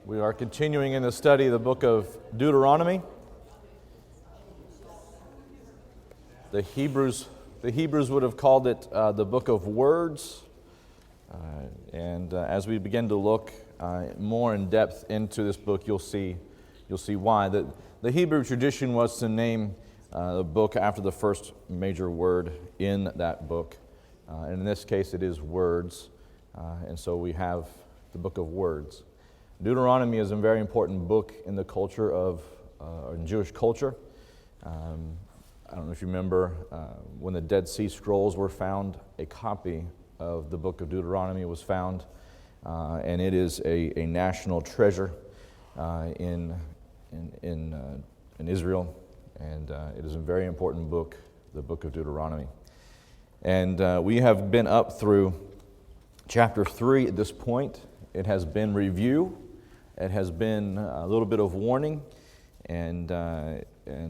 We are continuing in the study of the book of Deuteronomy. The Hebrews would have called it the book of words. As we begin to look more in depth into this book, you'll see why. The Hebrew tradition was to name the book after the first major word in that book. And in this case, it is words. And so we have the book of words. Deuteronomy is a very important book in the culture of in Jewish culture. I don't know if you remember when the Dead Sea Scrolls were found, a copy of the book of Deuteronomy was found, and it is a national treasure in Israel, and it is a very important book, the book of Deuteronomy. And we have been up through chapter 3 at this point. It has been review. It has been a little bit of warning, and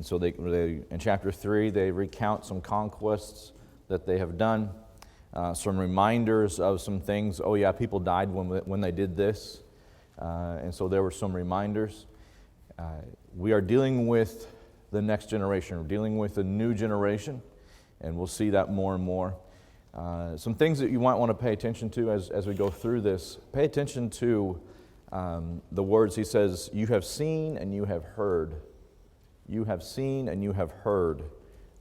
so they in chapter 3 they recount some conquests that they have done, some reminders of some things. Oh yeah, people died when they did this, and so there were some reminders. We are dealing with the next generation. We're dealing with a new generation, and we'll see that more and more. Some things that you might want to pay attention to as we go through this. Pay attention to the words. He says, "You have seen and you have heard." You have seen and you have heard,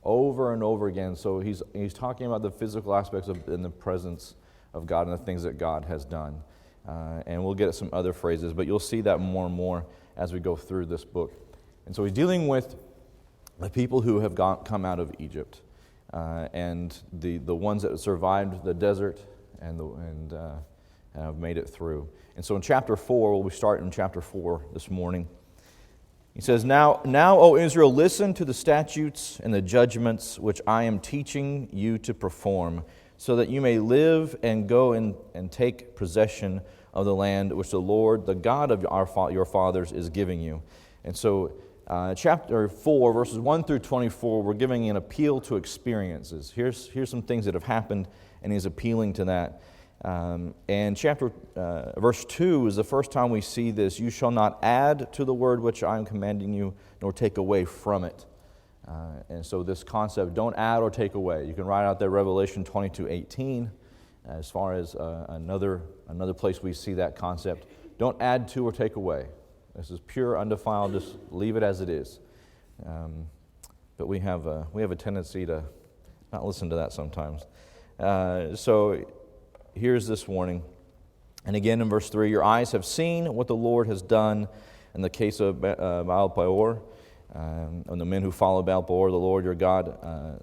over and over again. So he's talking about the physical aspects of in the presence of God and the things that God has done. And we'll get at some other phrases, but you'll see that more and more as we go through this book. And so he's dealing with the people who have come out of Egypt. And the ones that survived the desert and have made it through. And so in chapter 4, we'll start in chapter 4 this morning. He says, Now, O Israel, listen to the statutes and the judgments which I am teaching you to perform, so that you may live and go and take possession of the land which the Lord, the God of your fathers, is giving you. And so chapter 4, verses 1 through 24, we're giving an appeal to experiences. Here's some things that have happened, and he's appealing to that. And verse 2 is the first time we see this. You shall not add to the word which I am commanding you, nor take away from it. And so this concept, don't add or take away. You can write out there Revelation 22:18 as far as another place we see that concept. Don't add to or take away. This is pure, undefiled. Just leave it as it is. But we have a tendency to not listen to that sometimes. So here's this warning. And again in verse 3, your eyes have seen what the Lord has done in the case of Baal Peor, and the men who followed Baal Peor. The Lord your God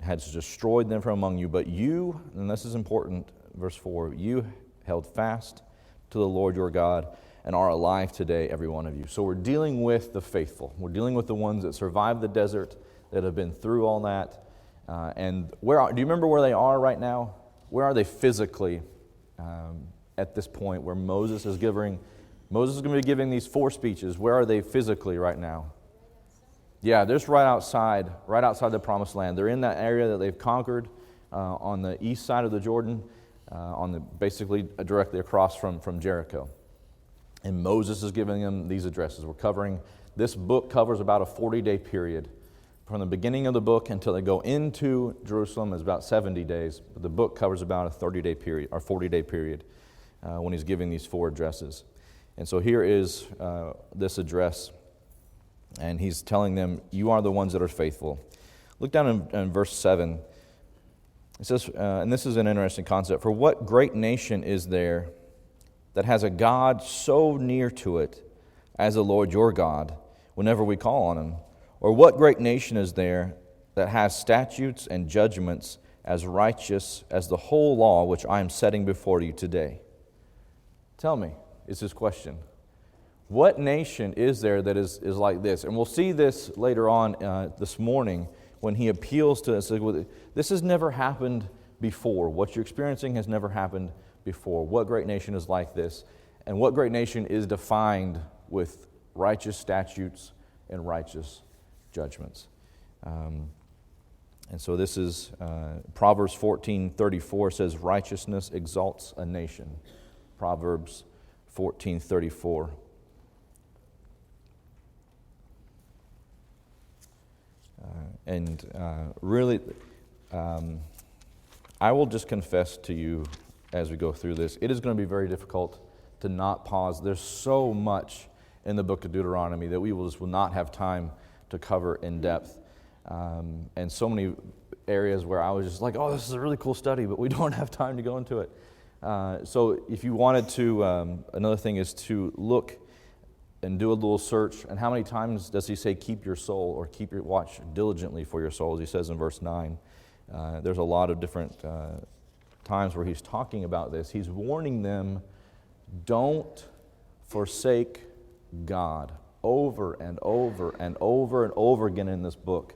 has destroyed them from among you. But you, and this is important, verse 4, you held fast to the Lord your God and are alive today, every one of you. So we're dealing with the faithful. We're dealing with the ones that survived the desert, that have been through all that. Do you remember where they are right now? Where are they physically at this point where Moses is going to be giving these 4 speeches? Where are they physically right now? Yeah, they're just right outside the Promised Land. They're in that area that they've conquered on the east side of the Jordan, basically directly across from Jericho. And Moses is giving them these addresses. This book covers about a 40-day period. From the beginning of the book until they go into Jerusalem is about 70 days. But the book covers about a 30-day period or 40-day period when he's giving these 4 addresses. And so here is this address, and he's telling them, you are the ones that are faithful. Look down in verse 7. It says, and this is an interesting concept, for what great nation is there that has a God so near to it as the Lord your God whenever we call on him? Or what great nation is there that has statutes and judgments as righteous as the whole law which I am setting before you today? Tell me, is his question. What nation is there that is like this? And we'll see this later on this morning when he appeals to us. This has never happened before. What you're experiencing has never happened before. What great nation is like this? And what great nation is defined with righteous statutes and righteous judgments. And so this is Proverbs 14:34 says, righteousness exalts a nation. Proverbs 14:34. Really, I will just confess to you as we go through this, it is going to be very difficult to not pause. There's so much in the book of Deuteronomy that we will not have time to cover in depth. And so many areas where I was just like, oh, this is a really cool study, but we don't have time to go into it. So if you wanted to, another thing is to look and do a little search. And how many times does he say, keep your soul, or keep your watch diligently for your soul, as he says in verse 9. There's a lot of different times where he's talking about this. He's warning them, don't forsake God, over and over and over and over again in this book.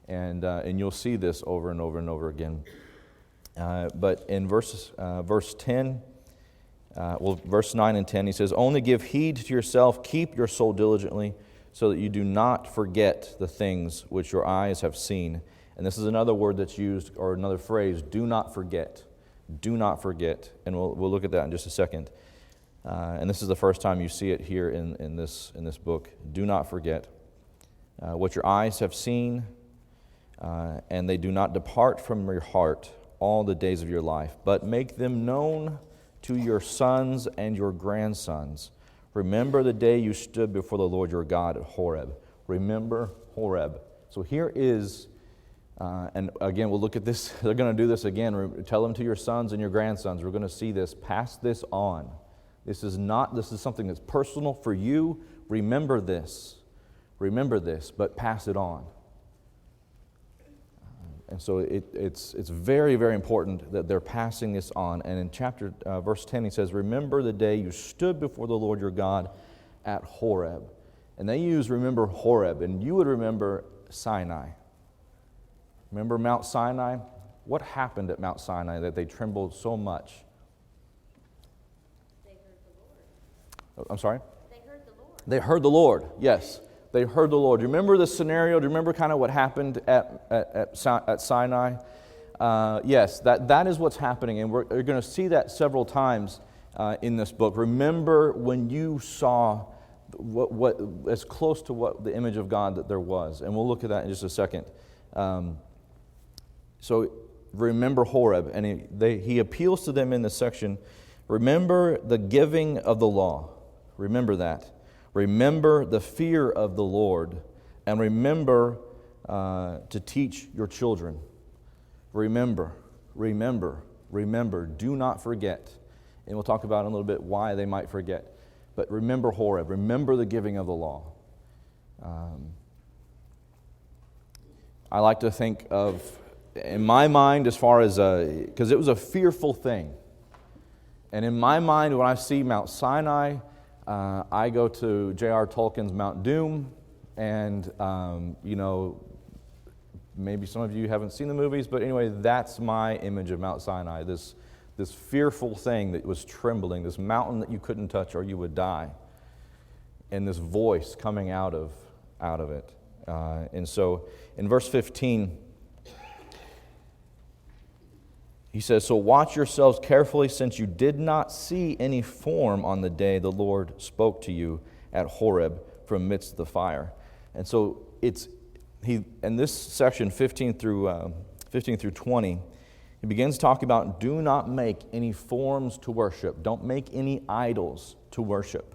And you'll see this over and over and over again. But in verse 10, verse 9 and 10, he says, only give heed to yourself, keep your soul diligently, so that you do not forget the things which your eyes have seen. And this is another word that's used, or another phrase, do not forget. Do not forget. And we'll look at that in just a second. And this is the first time you see it here in this book. Do not forget what your eyes have seen, and they do not depart from your heart all the days of your life, but make them known to your sons and your grandsons. Remember the day you stood before the Lord your God at Horeb. Remember Horeb. So here is, and again, we'll look at this. They're going to do this again. Tell them to your sons and your grandsons. We're going to see this. Pass this on. This is something that's personal for you. Remember this. Remember this, but pass it on. And so it's very, very important that they're passing this on. And in verse 10, he says, remember the day you stood before the Lord your God at Horeb. And they use remember Horeb, and you would remember Sinai. Remember Mount Sinai? What happened at Mount Sinai that they trembled so much? They heard the Lord. I'm sorry? They heard the Lord. They heard the Lord, yes. They heard the Lord. Do you remember the scenario? Do you remember kind of what happened at Sinai? Yes, that is what's happening, and we're going to see that several times in this book. Remember when you saw what as close to what the image of God that there was, and we'll look at that in just a second. So remember Horeb, and he appeals to them in this section. Remember the giving of the law. Remember that. Remember the fear of the Lord, and remember to teach your children. Remember, remember, remember. Do not forget. And we'll talk about in a little bit why they might forget. But remember Horeb. Remember the giving of the law. I like to think of, in my mind, as far as, because it was a fearful thing. And in my mind, when I see Mount Sinai, I go to J.R. Tolkien's Mount Doom, and, maybe some of you haven't seen the movies, but anyway, that's my image of Mount Sinai, this fearful thing that was trembling, this mountain that you couldn't touch or you would die, and this voice coming out of it. And so in verse 15, he says, so watch yourselves carefully, since you did not see any form on the day the Lord spoke to you at Horeb from amidst the fire. And so in this section, 15 through 20, he begins talking about do not make any forms to worship. Don't make any idols to worship.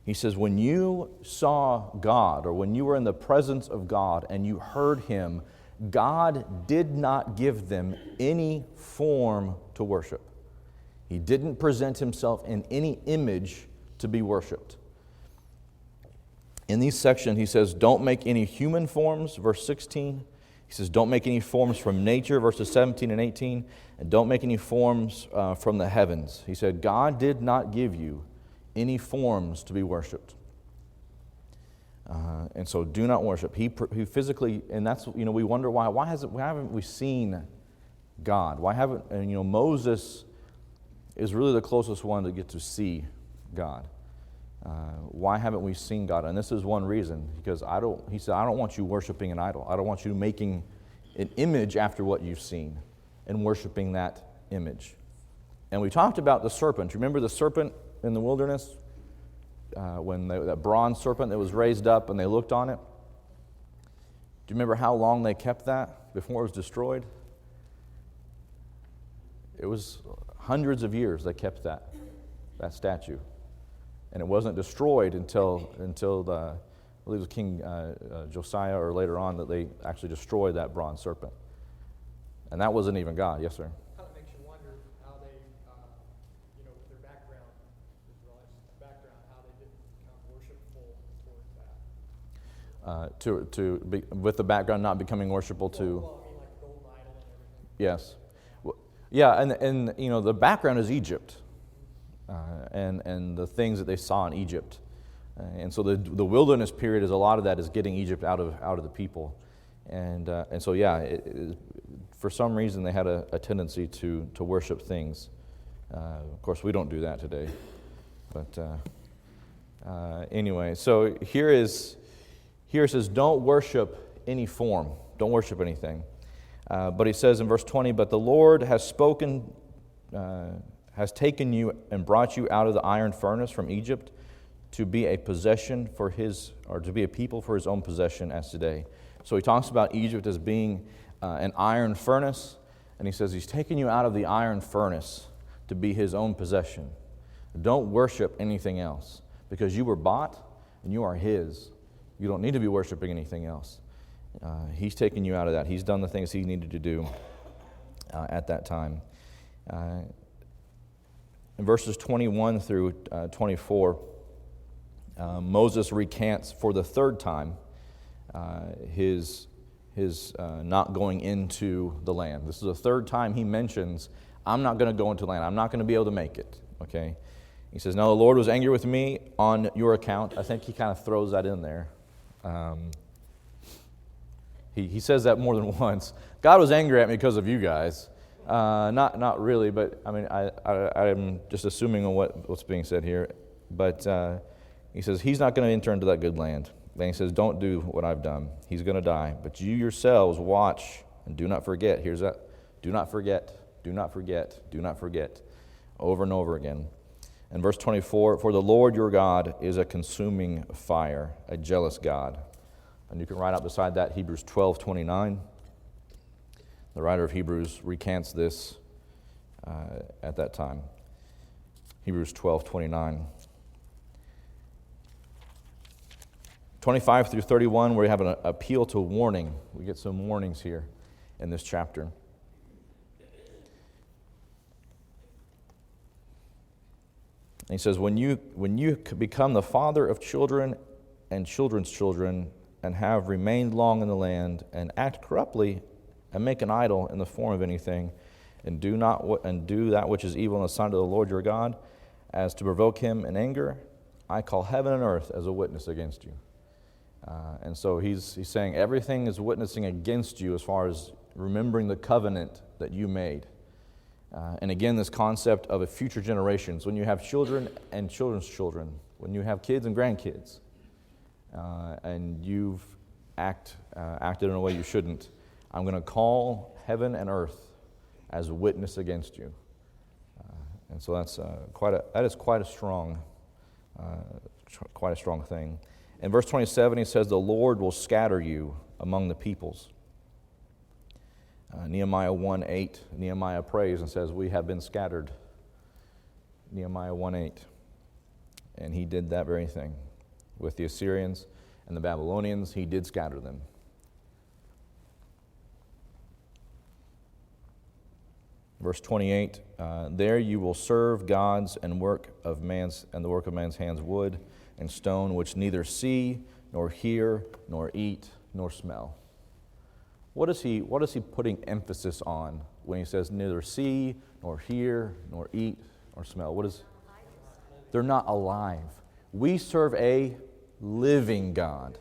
He says, when you saw God, or when you were in the presence of God and you heard Him, God did not give them any form to worship. He didn't present Himself in any image to be worshiped. In these sections, he says, don't make any human forms, verse 16. He says, don't make any forms from nature, verses 17 and 18. And don't make any forms from the heavens. He said, God did not give you any forms to be worshiped. And so do not worship. He physically, and that's, we wonder why haven't we seen God? Why haven't, Moses is really the closest one to get to see God. Why haven't we seen God? And this is one reason, because he said, I don't want you worshiping an idol. I don't want you making an image after what you've seen and worshiping that image. And we talked about the serpent. Remember the serpent in the wilderness? That bronze serpent that was raised up and they looked on it? Do you remember how long they kept that before it was destroyed? It was hundreds of years they kept that statue. And it wasn't destroyed until I believe it was King Josiah or later on that they actually destroyed that bronze serpent. And that wasn't even God. Yes, sir? Kind of makes you wonder how they, with their background, Israelites' background, how they didn't become worshipful towards that. With the background not becoming worshipful to... Well, I mean, like the golden idol and everything. Yes. Yeah, and the background is Egypt, and the things that they saw in Egypt, and so the wilderness period is a lot of that is getting Egypt out of the people, and so yeah, for some reason they had a tendency to worship things. Of course, we don't do that today, but anyway, so here it says, don't worship any form, don't worship anything. But he says in verse 20, but the Lord has spoken, has taken you and brought you out of the iron furnace from Egypt to be a possession for his, or to be a people for his own possession as today. So he talks about Egypt as being an iron furnace, and he says he's taken you out of the iron furnace to be his own possession. Don't worship anything else, because you were bought and you are his. You don't need to be worshiping anything else. He's taken you out of that. He's done the things he needed to do at that time. In verses 21 through 24, Moses recants for the third time his not going into the land. This is the third time he mentions, I'm not going to go into the land. I'm not going to be able to make it. Okay. He says, now the Lord was angry with me on your account. I think he kind of throws that in there. He says that more than once. God was angry at me because of you guys. Not really, but I mean, I'm just assuming on what's being said here. But he says he's not going to enter into that good land. Then he says, don't do what I've done. He's going to die. But you yourselves watch and do not forget. Here's that. Do not forget. Do not forget. Do not forget. Over and over again. And verse 24, for the Lord your God is a consuming fire, a jealous God. And you can write out beside that Hebrews 12:29. The writer of Hebrews recants this at that time. Hebrews 12:29. 25 through 31, where we have an appeal to warning. We get some warnings here in this chapter. And he says, when you become the father of children and children's children, and have remained long in the land, and act corruptly, and make an idol in the form of anything, and do that which is evil in the sight of the Lord your God, as to provoke him in anger, I call heaven and earth as a witness against you. And so he's saying everything is witnessing against you as far as remembering the covenant that you made. And again, this concept of a future generations, when you have children and children's children, when you have kids and grandkids, and you've acted in a way you shouldn't, I'm going to call heaven and earth as a witness against you. And so that is quite a strong thing. In verse 27, he says, the Lord will scatter you among the peoples. Nehemiah 1:8, Nehemiah prays and says, we have been scattered. Nehemiah 1:8. And he did that very thing. With the Assyrians and the Babylonians, he did scatter them. Verse 28, there you will serve gods and the work of man's hands, wood and stone, which neither see, nor hear, nor eat, nor smell. What is he putting emphasis on when he says neither see, nor hear, nor eat, nor smell? They're not alive. We serve a living God.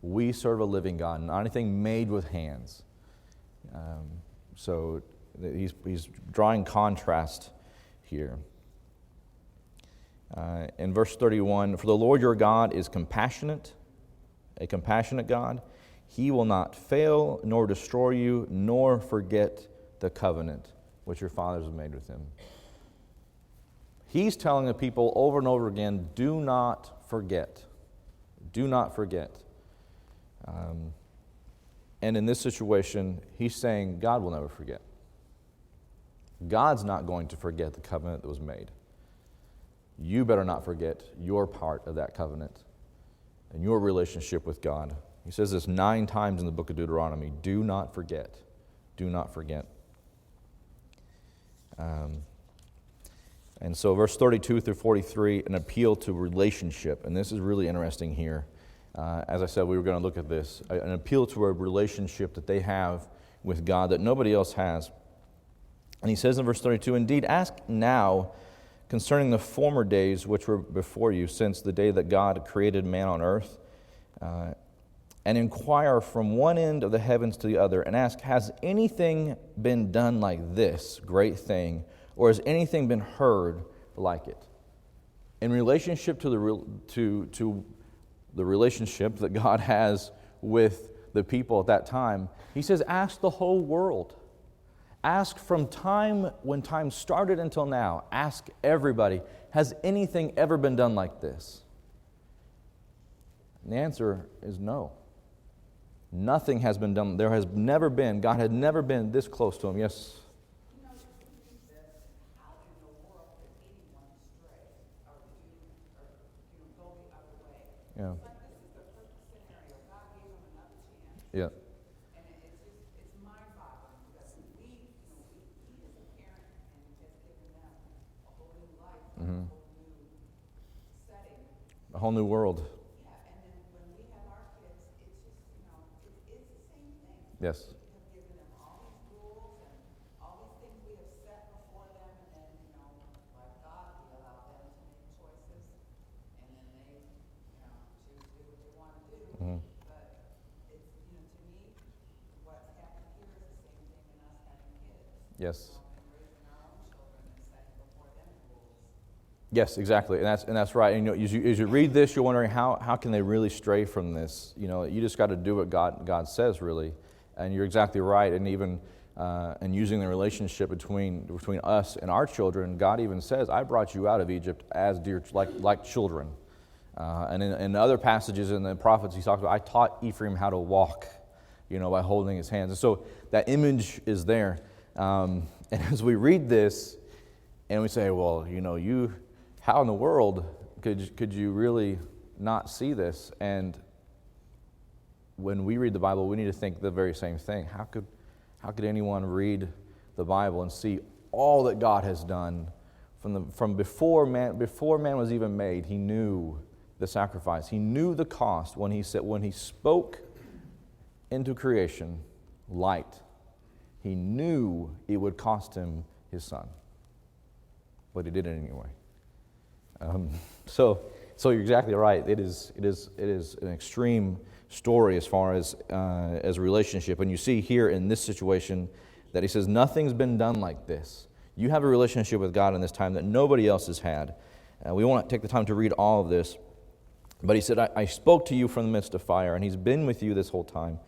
We serve a living God, not anything made with hands. So he's drawing contrast here. In verse 31, for the Lord your God is compassionate, a compassionate God. He will not fail nor destroy you, nor forget the covenant which your fathers have made with him. He's telling the people over and over again, do not forget. Do not forget. And in this situation, he's saying God will never forget. God's not going to forget the covenant that was made. You better not forget your part of that covenant and your relationship with God. He says this 9 times in the book of Deuteronomy. Do not forget. Do not forget. And so verse 32 through 43, an appeal to relationship. And this is really interesting here. As I said, we were going to look at this. An appeal to a relationship that they have with God that nobody else has. And he says in verse 32, indeed, ask now concerning the former days which were before you, since the day that God created man on earth, and inquire from one end of the heavens to the other, and ask, has anything been done like this great thing, or has anything been heard like it? In relationship to the relationship that God has with the people at that time, he says, ask the whole world. Ask from time when time started until now. Ask everybody, has anything ever been done like this? And the answer is no. Nothing has been done. There has never been, God had never been this close to him. Yes? You know, if we read this, how in the world could anyone stray or go the other way? Yeah. It's like this is the perfect scenario. God gave them another chance. Yeah. And it's mind-boggling because we as a parent and has given them a whole new life, a whole new setting. A whole new world. Yeah, and then when we have our kids, it's just, it's the same thing. Yes. We have given them all these rules and all these things we have set before them, and then, like God, we allow them to make choices, and then they, choose to do what they want to do. But it's, to me, what's happened here is the same thing in us having kids. Yes. And raising our own children and setting before them rules. Yes, exactly, and that's right. And as you read this, you're wondering how can they really stray from this? You just got to do what God says, really, and you're exactly right. And even and using the relationship between us and our children, God even says, "I brought you out of Egypt as dear like children." And in other passages in the prophets, he talks about, "I taught Ephraim how to walk," by holding his hands. And so that image is there. And as we read this, and we say, "Well, how in the world could you really not see this?" And when we read the Bible, we need to think the very same thing. How could anyone read the Bible and see all that God has done from before man was even made? He knew the sacrifice. He knew the cost when he spoke into creation light. He knew it would cost him his son, but he did it anyway. So you're exactly right. It is an extreme story as far as a relationship. And you see here in this situation that he says nothing's been done like this. You have a relationship with God in this time that nobody else has had. We won't take the time to read all of this, but he said, I spoke to you from the midst of fire, and he's been with you this whole time.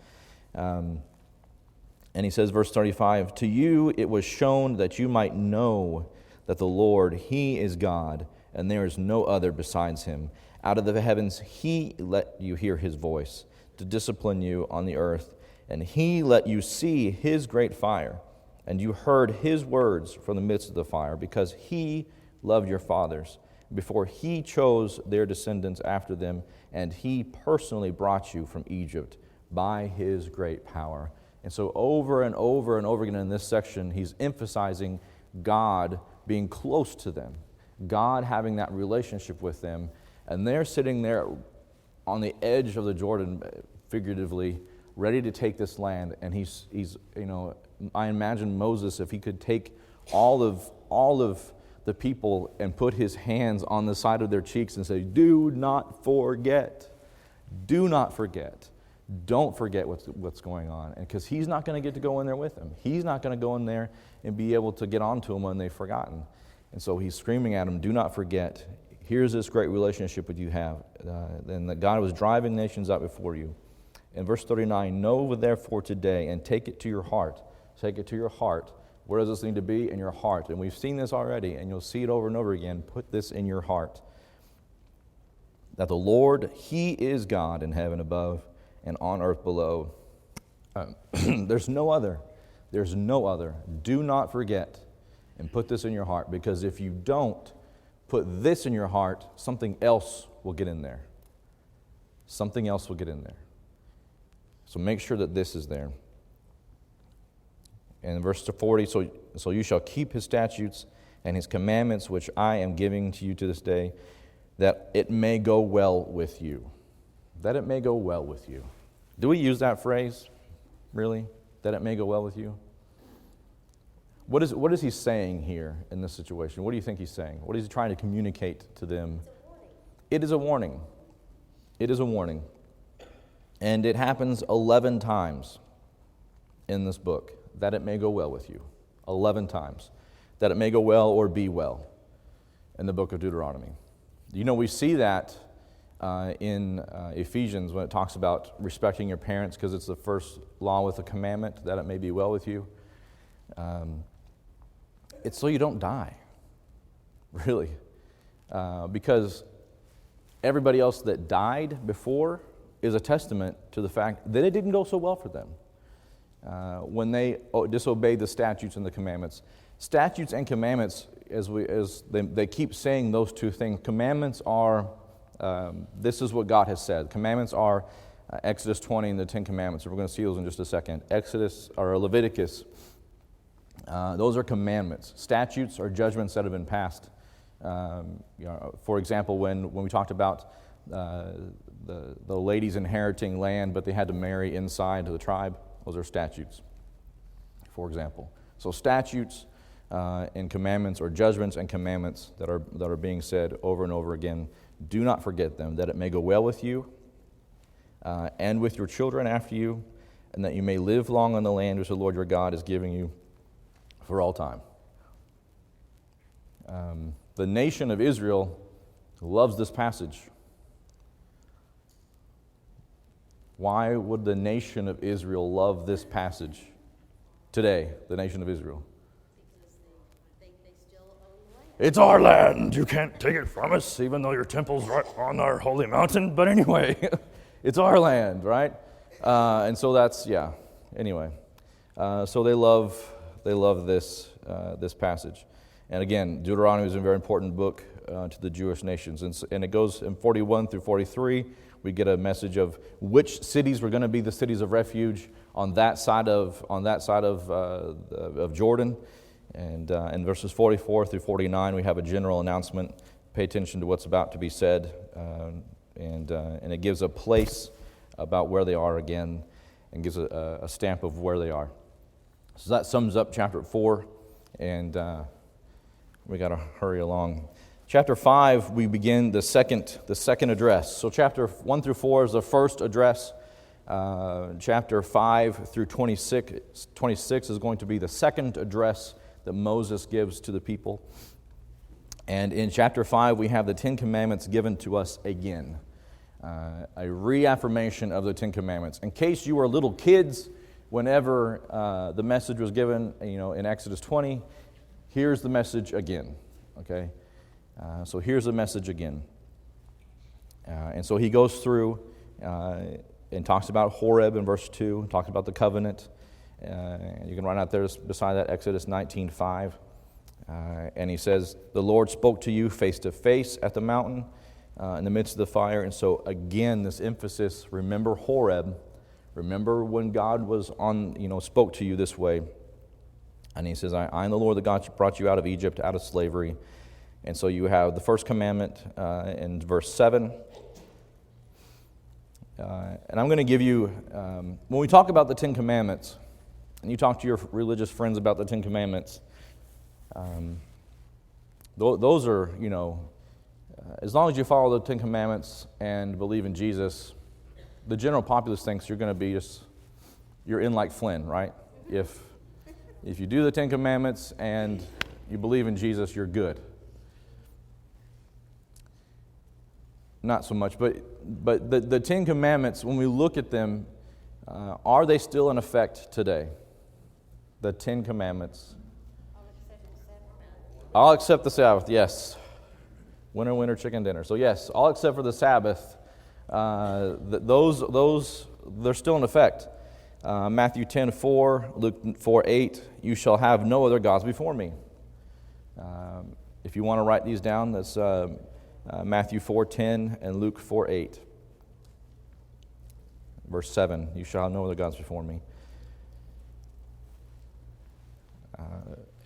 And he says, verse 35, to you it was shown that you might know that the Lord, he is God, and there is no other besides him. Out of the heavens he let you hear his voice to discipline you on the earth, and he let you see his great fire, and you heard his words from the midst of the fire, because he loved your fathers before he chose their descendants after them, and he personally brought you from Egypt by his great power. And so over and over and over again in this section, he's emphasizing God being close to them, God having that relationship with them, and they're sitting there on the edge of the Jordan, figuratively, ready to take this land. And he's I imagine Moses, if he could take all of the people and put his hands on the side of their cheeks and say, do not forget, don't forget what's going on. And because he's not going to get to go in there with them. He's not going to go in there and be able to get onto them when they've forgotten. And so he's screaming at them, do not forget. Here's this great relationship that you have. And that God was driving nations out before you. In verse 39, know therefore today and take it to your heart Where does this need to be? In your heart. And we've seen this already, and you'll see it over and over again. Put this in your heart. That the Lord, He is God in heaven above and on earth below. There's no other. There's no other. Do not forget and put this in your heart, because if you don't put this in your heart, something else will get in there. Something else will get in there. So make sure that this is there. And in verse 40, so you shall keep His statutes and His commandments, which I am giving to you to this day, that it may go well with you. That it may go well with you. Do we use that phrase? Really? That it may go well with you? What is he saying here in this situation? What do you think he's saying? What is he trying to communicate to them? It is a warning. It is a warning. And it happens 11 times in this book, that it may go well with you. 11 times. That it may go well or be well in the book of Deuteronomy. You know, we see that in Ephesians when it talks about respecting your parents, because it's the first law with a commandment, that it may be well with you. It's so you don't die, really. Because everybody else that died before is a testament to the fact that it didn't go so well for them when they disobeyed the statutes and the commandments. Statutes and commandments, as they keep saying those two things. Commandments are, this is what God has said. Commandments are Exodus 20 and the 10 Commandments. And we're going to see those in just a second. Exodus or Leviticus, those are commandments. Statutes are judgments that have been passed. For example, when we talked about the ladies inheriting land, but they had to marry inside the tribe, those are statutes, for example. So statutes and commandments, or judgments and commandments that are being said over and over again. Do not forget them, that it may go well with you and with your children after you, and that you may live long on the land which the Lord your God is giving you for all time. The nation of Israel loves this passage. Why would the nation of Israel love this passage today, the nation of Israel? Because they think they still own land. It's our land. You can't take it from us, even though your temple's right on our holy mountain. But anyway, it's our land, right? And so that's, yeah. Anyway, so they love this passage. And again, Deuteronomy is a very important book to the Jewish nations. And it goes in 41 through 43. We get a message of which cities were going to be the cities of refuge on that side of Jordan. And in verses 44 through 49, we have a general announcement. Pay attention to what's about to be said. And it gives a place about where they are again, and gives a stamp of where they are. So that sums up chapter 4, and we got to hurry along. Chapter 5, we begin the second address. So chapter 1 through 4 is the first address. Chapter 5 through 26 is going to be the second address that Moses gives to the people. And in chapter 5, we have the 10 Commandments given to us again. A reaffirmation of the 10 Commandments. In case you were little kids, whenever the message was given, in Exodus 20, here's the message again. Okay? So here's the message again. And so he goes through and talks about Horeb in verse 2, talks about the covenant. You can write out there beside that Exodus 19:5. And he says, the Lord spoke to you face to face at the mountain in the midst of the fire. And so again, this emphasis, remember Horeb. Remember when God was spoke to you this way. And he says, I am the Lord that God brought you out of Egypt, out of slavery. And so you have the first commandment in verse 7. And I'm going to give you, when we talk about the 10 Commandments, and you talk to your religious friends about the 10 Commandments, those are, as long as you follow the 10 Commandments and believe in Jesus, the general populace thinks you're going to be you're in like Flynn, right? If you do the 10 Commandments and you believe in Jesus, you're good. Not so much, but the 10 Commandments, when we look at them, are they still in effect today? The 10 Commandments, All except the Sabbath, yes. Winter, winter, chicken dinner. So yes, all except for the Sabbath. Those they're still in effect. Matthew 10:4, Luke 4:8. You shall have no other gods before me. If you want to write these down, that's Matthew 4:10 and Luke 4:8. Verse 7, you shall have no other gods before me.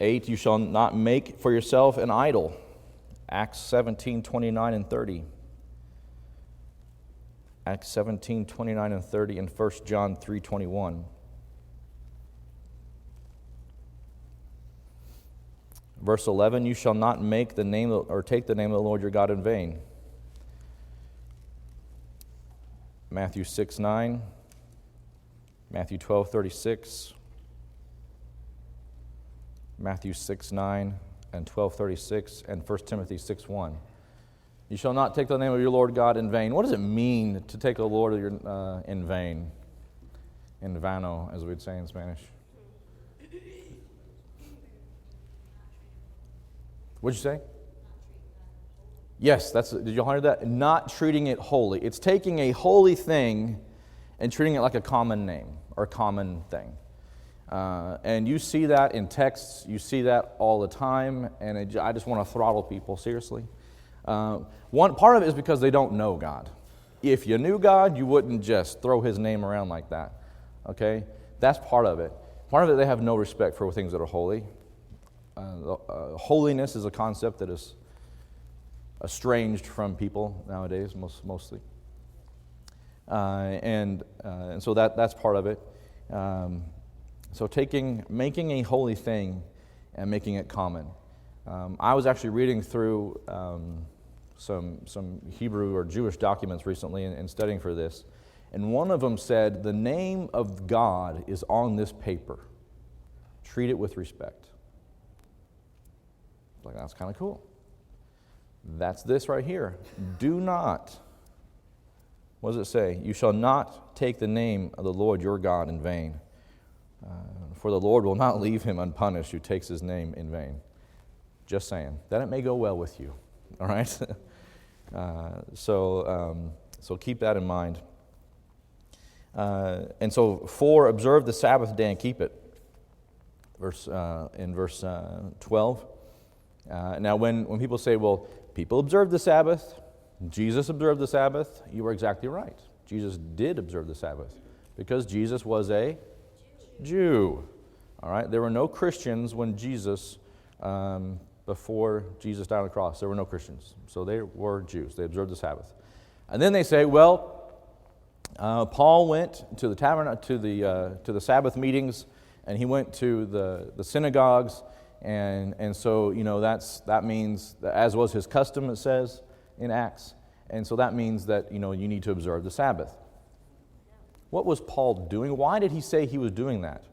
8, you shall not make for yourself an idol. Acts 17:29 and 30. Acts 17:29 and 30, and 1 John 3:21. Verse 11, you shall not make the name or take the name of the Lord your God in vain. Matthew 6:9, Matthew 12:36, Matthew 6:9 and 12:36, and 1 Timothy 6:1. You shall not take the name of your Lord God in vain. What does it mean to take the Lord in vain? In vano, as we'd say in Spanish. What'd you say? Yes, did you hear that? Not treating it holy. It's taking a holy thing and treating it like a common name or a common thing. And you see that in texts. You see that all the time. And I just want to throttle people, seriously. One part of it is because they don't know God. If you knew God, you wouldn't just throw His name around like that. Okay? That's part of it. Part of it, they have no respect for things that are holy. Holiness is a concept that is estranged from people nowadays, mostly. And so that's part of it. So making a holy thing and making it common. I was actually reading through some Hebrew or Jewish documents recently and studying for this, and one of them said, the name of God is on this paper. Treat it with respect. Like, that's kind of cool. That's this right here. Do not. What does it say? You shall not take the name of the Lord your God in vain. For the Lord will not leave him unpunished who takes his name in vain. Just saying. That it may go well with you. All right? So keep that in mind. And so 4, observe the Sabbath day and keep it. In verse 12. Now when people say, well, people observe the Sabbath, Jesus observed the Sabbath, you are exactly right. Jesus did observe the Sabbath because Jesus was a Jew. All right? There were no Christians when Jesus, before Jesus died on the cross, there were no Christians. So they were Jews. They observed the Sabbath. And then they say, well, Paul went to the tabernacle, to the Sabbath meetings, and he went to the synagogues, and so that means that, as was his custom, it says in Acts, and so that means that you need to observe the Sabbath. What was Paul doing? Why did he say he was doing that?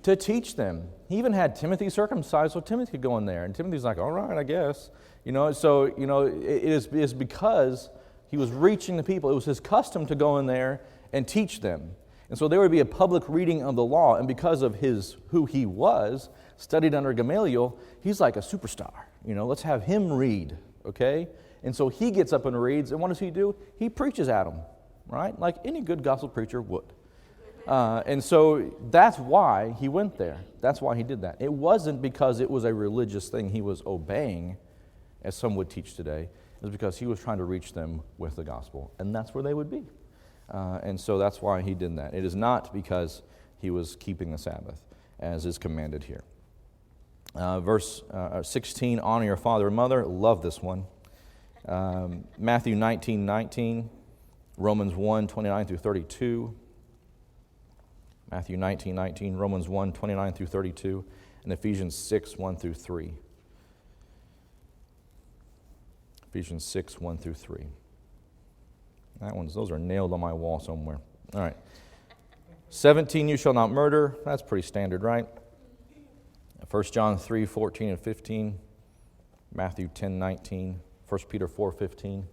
To teach them. He even had Timothy circumcised so Timothy could go in there, and Timothy's like, all right, I guess. It is because he was reaching the people. It was his custom to go in there and teach them. And so there would be a public reading of the law, and because of who he was, studied under Gamaliel, he's like a superstar. Let's have him read, okay? And so he gets up and reads, and what does he do? He preaches at them, right? Like any good gospel preacher would. And so that's why he went there. That's why he did that. It wasn't because it was a religious thing he was obeying, as some would teach today. It was because he was trying to reach them with the gospel, and that's where they would be. And so that's why he did that. It is not because he was keeping the Sabbath, as is commanded here. Verse 16, honor your father and mother. Love this one. Matthew 19:19, Romans 1:29 through 32. Matthew 19:19, Romans 1:29 through 32, and Ephesians 6:1 through 3. Ephesians 6:1 through 3. Those are nailed on my wall somewhere. All right. 17, you shall not murder. That's pretty standard, right? 1 John 3:14 and 15. Matthew 10:19. 1 Peter 4:15.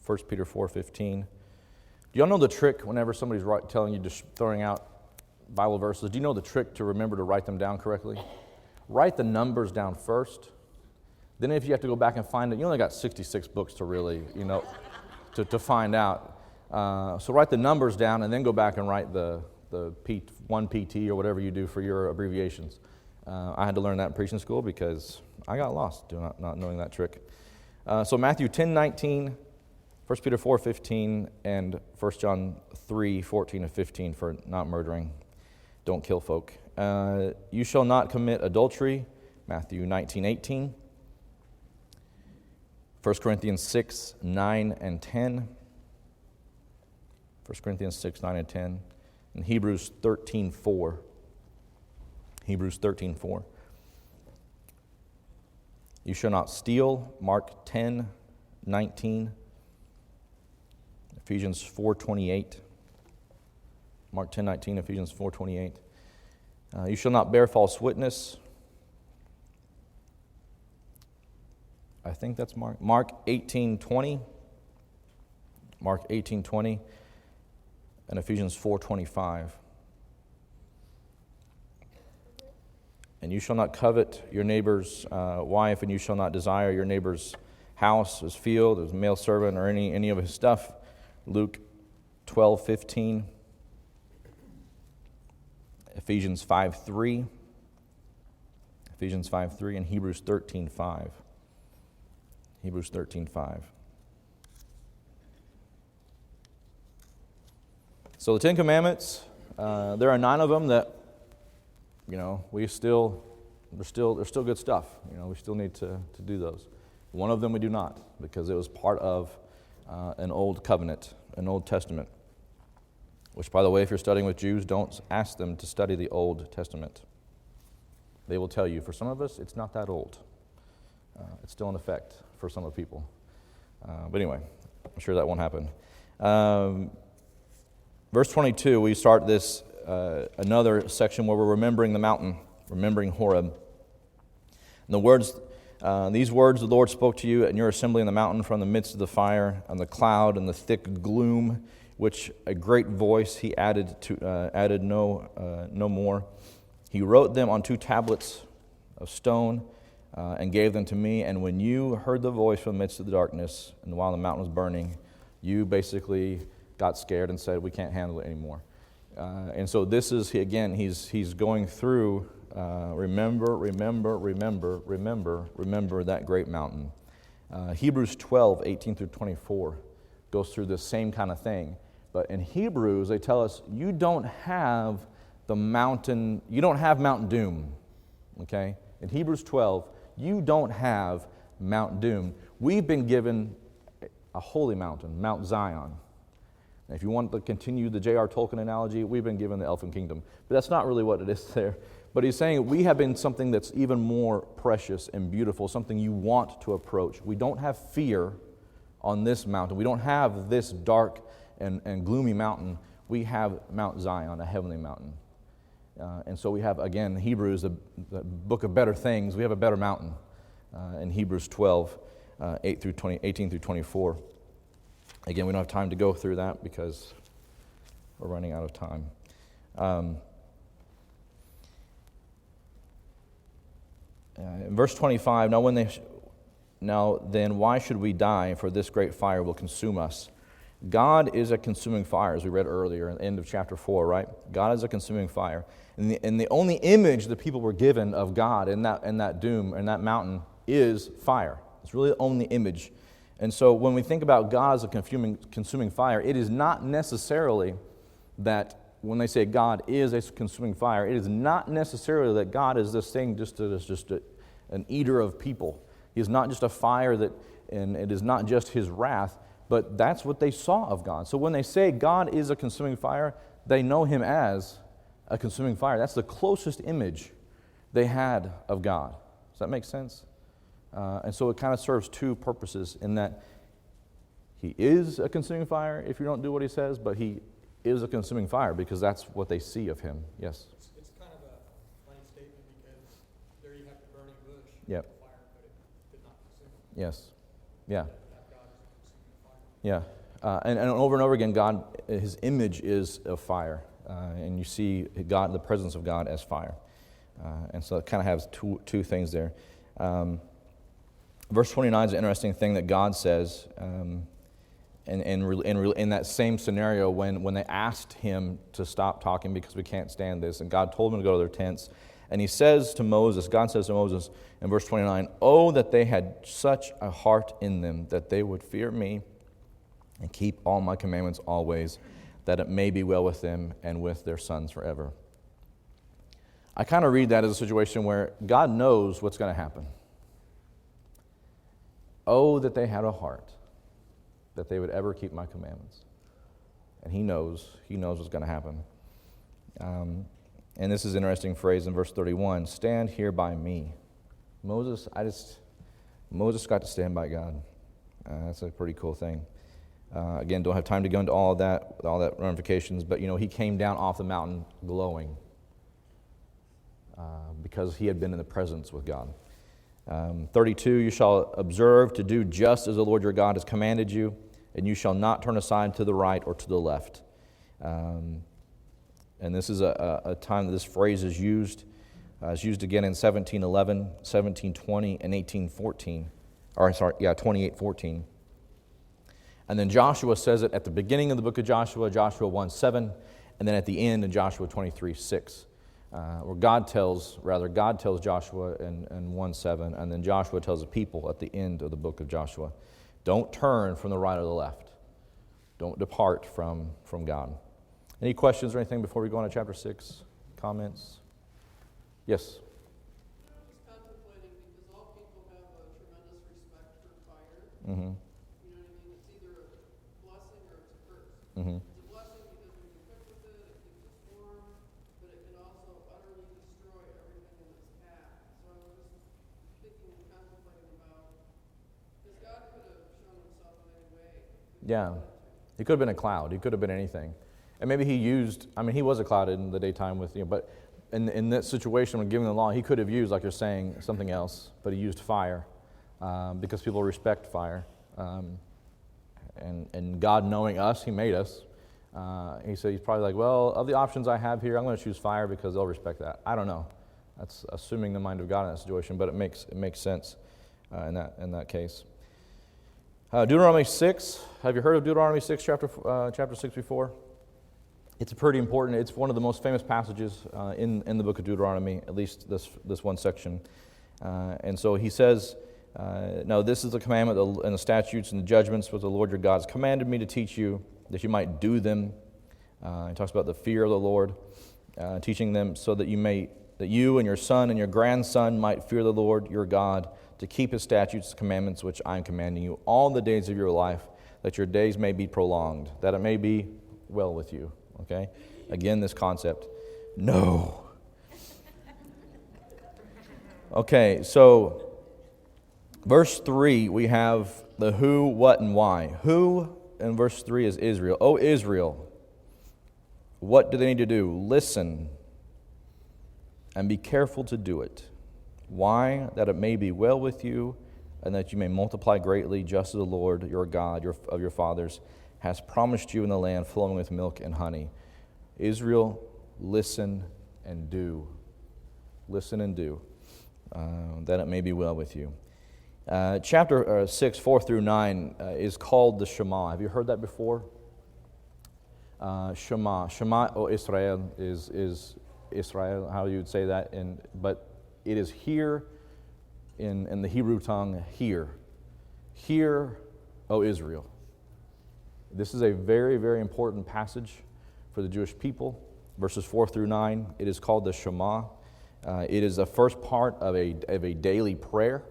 1 Peter 4:15. Do y'all know the trick whenever somebody's telling you, just throwing out Bible verses? Do you know the trick to remember to write them down correctly? write the numbers down first. Then if you have to go back and find it, you only got 66 books to really, to find out. So write the numbers down and then go back and write the 1 PT or whatever you do for your abbreviations. I had to learn that in preaching school because I got lost not knowing that trick. So Matthew 10:19, 1 Peter 4:15, and 1 John 3:14 and 15 for not murdering. Don't kill folk. You shall not commit adultery, Matthew 19:18. 1 Corinthians 6:9 and 10. 1 Corinthians 6:9 and 10. And Hebrews 13:4. Hebrews 13:4. You shall not steal, Mark 10:19. Ephesians 4:28. Mark 10:19, Ephesians 4:28. You shall not bear false witness. I think that's Mark. Mark 18:20. Mark 18:20. And Ephesians 4:25. And you shall not covet your neighbor's wife, and you shall not desire your neighbor's house, his field, his male servant, or any of his stuff. Luke 12:15. Ephesians 5:3. Ephesians 5:3 and Hebrews 13:5. Hebrews 13:5. So the 10 Commandments, there are 9 of them that, they're still good stuff. We still need to do those. One of them we do not, because it was part of an old covenant, an Old Testament. Which, by the way, if you're studying with Jews, don't ask them to study the Old Testament. They will tell you, for some of us, it's not that old. It's still in effect for some of the people. But anyway, I'm sure that won't happen. Verse 22, we start this another section where we're remembering the mountain, remembering Horeb. And these words the Lord spoke to you in your assembly in the mountain from the midst of the fire and the cloud and the thick gloom, which a great voice he added no more. He wrote them on 2 tablets of stone and gave them to me. And when you heard the voice from the midst of the darkness and while the mountain was burning, you basically got scared and said, we can't handle it anymore. And so this is, he's going through, remember that great mountain. Hebrews 12:18 through 24 goes through the same kind of thing. But in Hebrews, they tell us, you don't have Mount Doom, okay? In Hebrews 12, you don't have Mount Doom. We've been given a holy mountain, Mount Zion. And if you want to continue the J.R. Tolkien analogy, we've been given the Elfin Kingdom. But that's not really what it is there. But he's saying we have been something that's even more precious and beautiful, something you want to approach. We don't have fear on this mountain. We don't have this dark and gloomy mountain. We have Mount Zion, a heavenly mountain. And so we have, again, Hebrews, the book of better things. We have a better mountain in Hebrews 12, 18 through 24. Again, we don't have time to go through that because we're running out of time. In verse 25, now then, why should we die? For this great fire will consume us. God is a consuming fire, as we read earlier in the end of chapter 4, right? God is a consuming fire. And the only image that people were given of God in that doom, in that mountain, is fire. It's really the only image. And so when we think about God as a consuming fire, it is not necessarily that when they say God is a consuming fire, it is not necessarily that God is this thing just an eater of people. He is not just a fire and it is not just his wrath, but that's what they saw of God. So when they say God is a consuming fire, they know him as a consuming fire. That's the closest image they had of God. Does that make sense? And so it kind of serves 2 purposes in that he is a consuming fire if you don't do what he says, but he is a consuming fire because that's what they see of him. Yes? It's kind of a funny statement because there you have the burning bush, Yep. the fire, but it did not consume. Yes. Yeah. That God is a consuming fire. Yeah. And over and over again, God, his image is of fire. And you see God, the presence of God as fire. And so it kind of has two things there. Verse 29 is an interesting thing that God says in that same scenario when they asked him to stop talking because we can't stand this, and God told them to go to their tents. And he says to Moses, God says to Moses in verse 29, "Oh, that they had such a heart in them, that they would fear me and keep all my commandments always, that it may be well with them and with their sons forever." I kind of read that as a situation where God knows what's going to happen. Oh, that they had a heart, that they would ever keep my commandments. And he knows what's going to happen. And this is an interesting phrase in verse 31, "Stand here by me." Moses got to stand by God. That's a pretty cool thing. Again, don't have time to go into all that ramifications, but he came down off the mountain glowing because he had been in the presence with God. 32, "You shall observe to do just as the Lord your God has commanded you, and you shall not turn aside to the right or to the left." And this is a time that this phrase is used. It's used again in 17:11, 17:20, and 28:14. And then Joshua says it at the beginning of the book of Joshua, Joshua 1:7, and then at the end in Joshua 23:6, where God tells Joshua in 1:7, and then Joshua tells the people at the end of the book of Joshua, don't turn from the right or the left. Don't depart from God. Any questions or anything before we go on to chapter 6? Comments? Yes? I was contemplating because all people have a tremendous respect for fire. Mm-hmm. You know what I mean? It's either a blessing or it's a curse. Mm-hmm. It's a blessing because when you cook with it, it keeps us warm, but it can also utterly destroy everything in its path. So I was just thinking and contemplating about, because God could have shown himself in any way. Yeah. He could have been a cloud. He could have been anything. And maybe he was a cloud in the daytime but in that situation when giving the law, he could have used, like you're saying, something else, but he used fire because people respect fire. And God knowing us, he made us. He's probably like, well, of the options I have here, I'm going to choose fire because they'll respect that. I don't know. That's assuming the mind of God in that situation, but it makes sense in that case. Deuteronomy 6. Have you heard of Deuteronomy 6, chapter 6 before? It's pretty important. It's one of the most famous passages in the book of Deuteronomy, at least this one section. And so he says, "Now this is the commandment and the statutes and the judgments which the Lord your God has commanded me to teach you, that you might do them." He talks about the fear of the Lord, teaching them so that you and your son and your grandson might fear the Lord your God, to keep his statutes and commandments which I am commanding you all the days of your life, that your days may be prolonged, that it may be well with you. Okay? Again, this concept. No. Okay, so verse 3, we have the who, what, and why. Who in verse 3 is Israel. Oh, Israel, what do they need to do? Listen and be careful to do it. Why? That it may be well with you and that you may multiply greatly, just as the Lord your God of your fathers has promised you in the land flowing with milk and honey. Israel, listen and do. Listen and do, that it may be well with you. Chapter 6, 4 through 9 is called the Shema. Have you heard that before? Shema. Shema, O Israel, is Israel, how you would say that. But it is here in the Hebrew tongue, hear. Hear, O Israel. This is a very, very important passage for the Jewish people. Verses 4 through 9, it is called the Shema. It is the first part of a daily prayer.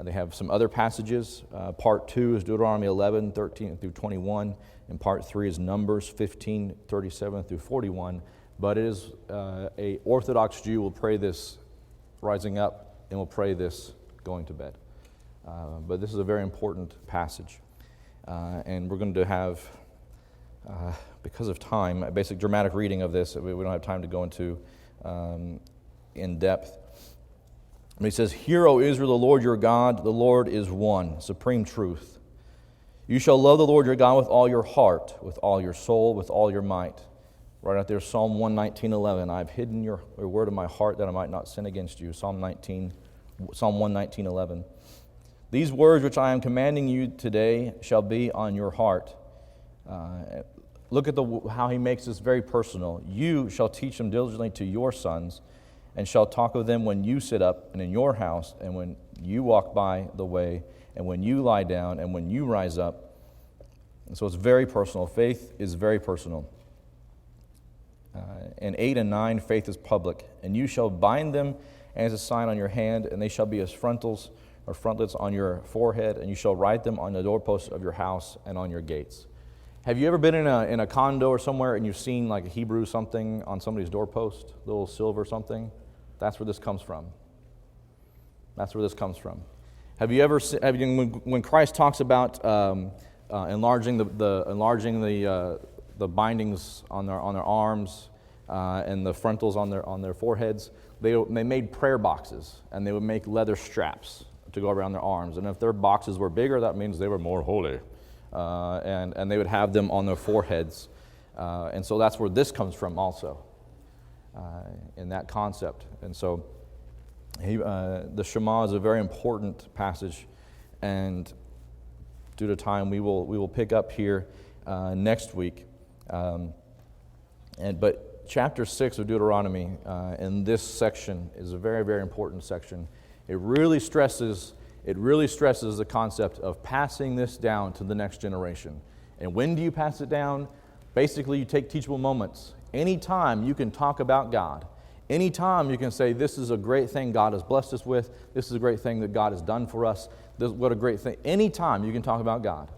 They have some other passages. Part 2 is Deuteronomy 11, 13 through 21, and part 3 is Numbers 15, 37 through 41. But it is a Orthodox Jew will pray this rising up and will pray this going to bed. But this is a very important passage. And we're going to have, because of time, a basic dramatic reading of this. We don't have time to go into in depth. But he says, "Hear, O Israel, the Lord your God, the Lord is one," supreme truth. "You shall love the Lord your God with all your heart, with all your soul, with all your might. Right out there, Psalm 119:11. I've hidden your word in my heart that I might not sin against you. Psalm 119:11. These words which I am commanding you today shall be on your heart. Look at how he makes this very personal. You shall teach them diligently to your sons, and shall talk of them when you sit up and in your house, and when you walk by the way, and when you lie down, and when you rise up. And so it's very personal. Faith is very personal. And 8 and 9, faith is public. And you shall bind them as a sign on your hand, and they shall be as frontlets on your forehead, and you shall write them on the doorposts of your house and on your gates. Have you ever been in a condo or somewhere and you've seen like a Hebrew something on somebody's doorpost, little silver something? That's where this comes from. That's where this comes from. Have you ever when Christ talks about enlarging the bindings on their arms and the frontals on their foreheads, they made prayer boxes, and they would make leather straps to go around their arms. And if their boxes were bigger, that means they were more holy. And they would have them on their foreheads. And so that's where this comes from also, in that concept. And so the Shema is a very important passage, and due to time, we will pick up here next week. But chapter 6 of Deuteronomy in this section is a very, very important section. It really stresses the concept of passing this down to the next generation. And when do you pass it down? Basically, you take teachable moments. Anytime you can talk about God, anytime you can say, this is a great thing God has blessed us with, this is a great thing that God has done for us, what a great thing. Anytime you can talk about God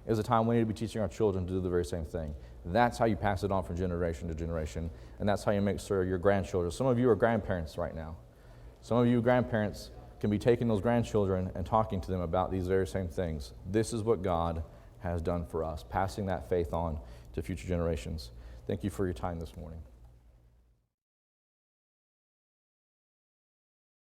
is a time we need to be teaching our children to do the very same thing. That's how you pass it on from generation to generation, and that's how you make sure your grandchildren. Some of you are grandparents right now. Some of you grandparents can be taking those grandchildren and talking to them about these very same things. This is what God has done for us, passing that faith on to future generations. Thank you for your time this morning.